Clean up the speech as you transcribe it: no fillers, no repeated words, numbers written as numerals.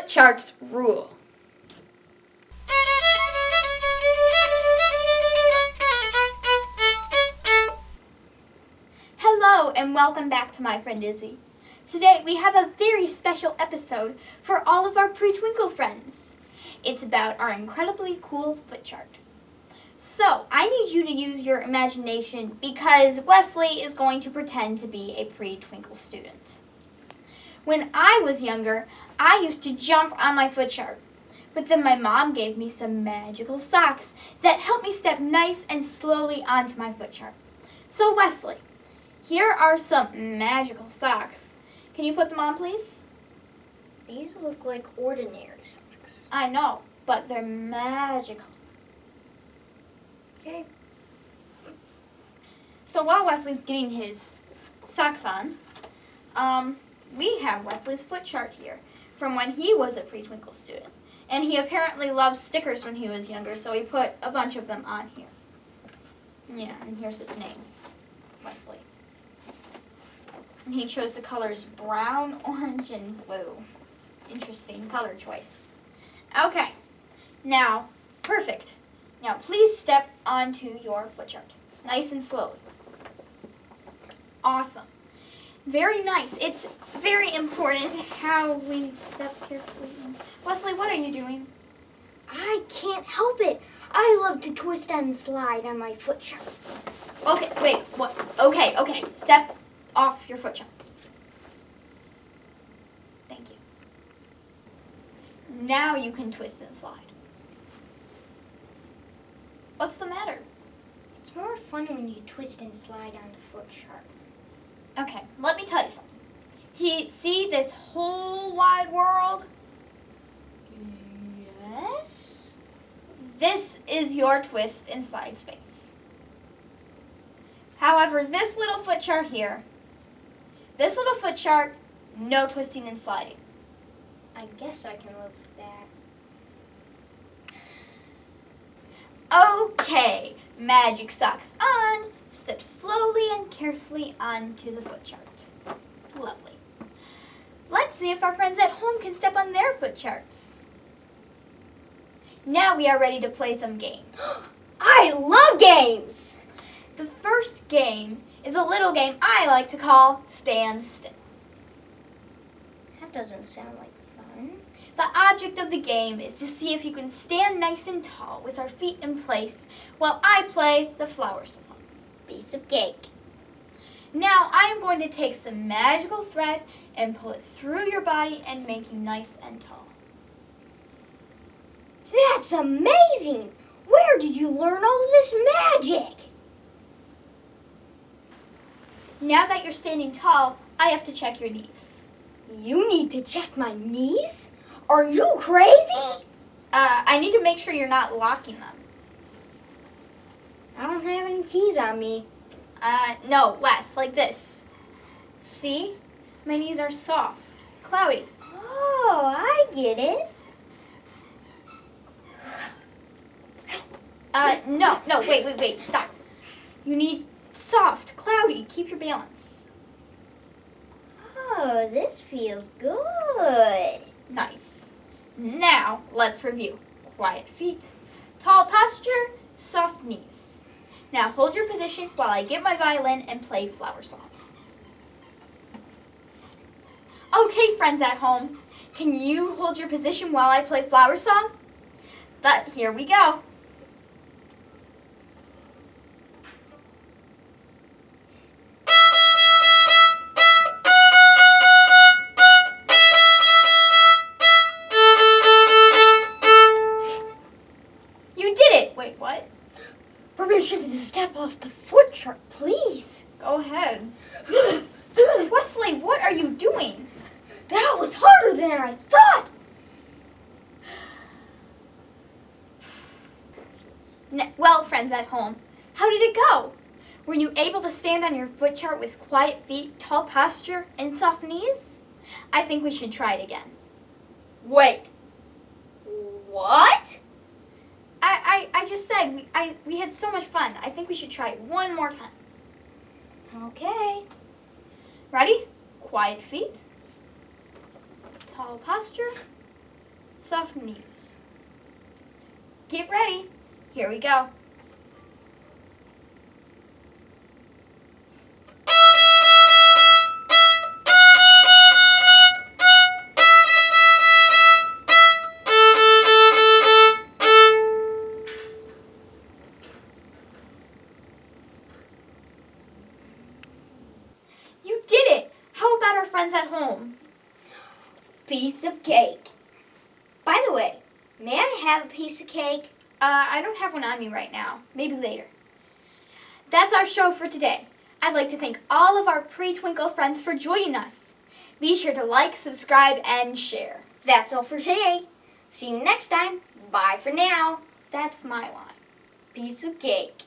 charts rule. Hello and welcome back to My Friend Izzy. Today we have a very special episode for all of our Pre-Twinkle friends. It's about our incredibly cool foot chart. So, I need you to use your imagination because Wesley is going to pretend to be a Pre-Twinkle student. When I was younger, I used to jump on my foot chart, but then my mom gave me some magical socks that helped me step nice and slowly onto my foot chart. So Wesley, here are some magical socks. Can you put them on, please? These look like ordinary socks. I know, but they're magical. Okay. So while Wesley's getting his socks on, we have Wesley's foot chart here from when he was a Pre-Twinkle student. And he apparently loved stickers when he was younger, so he put a bunch of them on here. Yeah, and here's his name, Wesley. And he chose the colors brown, orange, and blue. Interesting color choice. Okay, now, perfect. Now please step onto your foot chart, nice and slowly. Awesome. Very nice. It's very important how we step carefully. Wesley, what are you doing? I can't help it. I love to twist and slide on my foot chart. Okay, wait, what? Okay. Step off your foot chart. Thank you. Now you can twist and slide. What's the matter? It's more fun when you twist and slide on the foot chart. Okay, let me tell you something. See this whole wide world? Yes? This is your twist and slide space. However, this little foot chart here, no twisting and sliding. I guess I can live with that. Okay, magic socks on. Step slowly and carefully onto the foot chart. Lovely. Let's see if our friends at home can step on their foot charts. Now we are ready to play some games. I love games! The first game is a little game I like to call Stand Still. That doesn't sound like fun. The object of the game is to see if you can stand nice and tall with our feet in place while I play the flower song. Piece of cake. Now I am going to take some magical thread and pull it through your body and make you nice and tall. That's amazing! Where did you learn all this magic? Now that you're standing tall, I have to check your knees. You need to check my knees? Are you crazy? I need to make sure you're not locking them. I don't have any keys on me. No, Wes, like this. See? My knees are soft, cloudy. Oh, I get it. No, wait, stop. You need soft, cloudy, keep your balance. Oh, this feels good. Nice. Now, let's review. Quiet feet, tall posture, soft knees. Now hold your position while I get my violin and play flower song. Okay, friends at home, can you hold your position while I play flower song? Here we go. You did it! Wait, what? Permission to step off the foot chart, please. Go ahead. Wesley, what are you doing? That was harder than I thought. Well, friends at home, how did it go? Were you able to stand on your foot chart with quiet feet, tall posture, and soft knees? I think we should try it again. Wait. What? I just said we had so much fun. I think we should try it one more time. Okay. Ready? Quiet feet. Tall posture. soft knees. Get ready. Here we go. You did it! How about our friends at home? Piece of cake. By the way, may I have a piece of cake? I don't have one on me right now. Maybe later. That's our show for today. I'd like to thank all of our Pre-Twinkle friends for joining us. Be sure to like, subscribe, and share. That's all for today. See you next time. Bye for now. That's my line. Piece of cake.